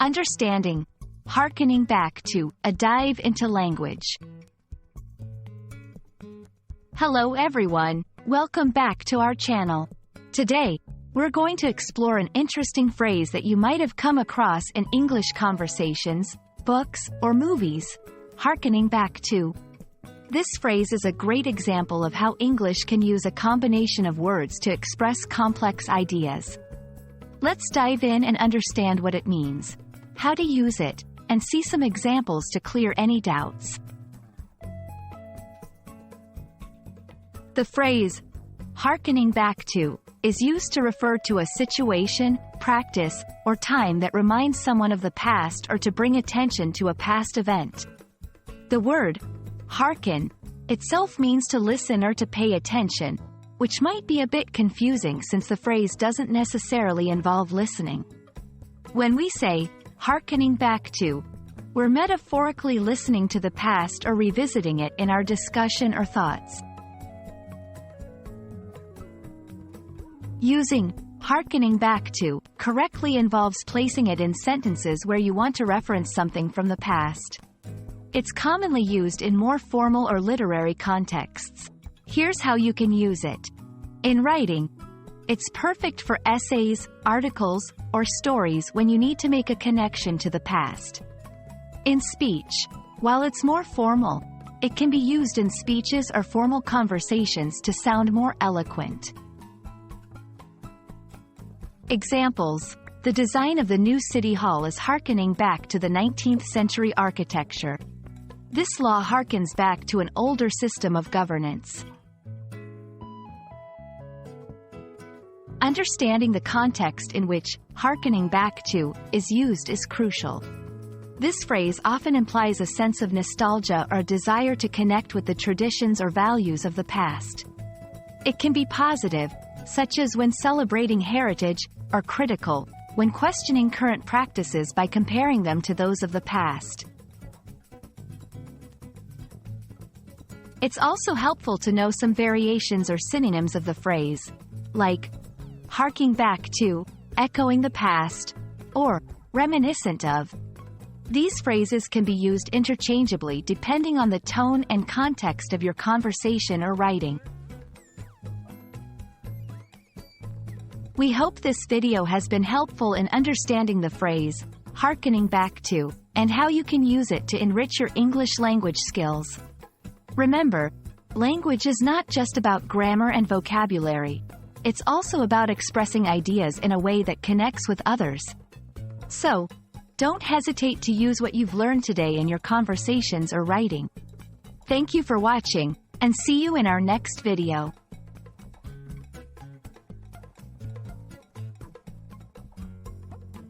Understanding, Hearkening Back To, a dive into language. Hello everyone, welcome back to our channel. Today, we're going to explore an interesting phrase that you might have come across in English conversations, books, or movies. Hearkening back to. This phrase is a great example of how English can use a combination of words to express complex ideas. Let's dive in and understand what it means, how to use it, and see some examples to clear any doubts. The phrase, hearkening back to, is used to refer to a situation, practice, or time that reminds someone of the past or to bring attention to a past event. The word, hearken, itself means to listen or to pay attention, which might be a bit confusing since the phrase doesn't necessarily involve listening. When we say, hearkening back to, we're metaphorically listening to the past or revisiting it in our discussion or thoughts. Using hearkening back to correctly involves placing it in sentences where you want to reference something from the past. It's commonly used in more formal or literary contexts. Here's how you can use it. In writing, it's perfect for essays, articles, or stories when you need to make a connection to the past. In speech, while it's more formal, it can be used in speeches or formal conversations to sound more eloquent. Examples: the design of the new city hall is hearkening back to the 19th century architecture. This law harkens back to an older system of governance. Understanding the context in which hearkening back to is used is crucial. This phrase often implies a sense of nostalgia or a desire to connect with the traditions or values of the past. It can be positive, such as when celebrating heritage, or critical, when questioning current practices by comparing them to those of the past. It's also helpful to know some variations or synonyms of the phrase, like harking back to, echoing the past, or reminiscent of. These phrases can be used interchangeably depending on the tone and context of your conversation or writing. We hope this video has been helpful in understanding the phrase, hearkening back to, and how you can use it to enrich your English language skills. Remember, language is not just about grammar and vocabulary. It's also about expressing ideas in a way that connects with others. So, don't hesitate to use what you've learned today in your conversations or writing. Thank you for watching, and see you in our next video.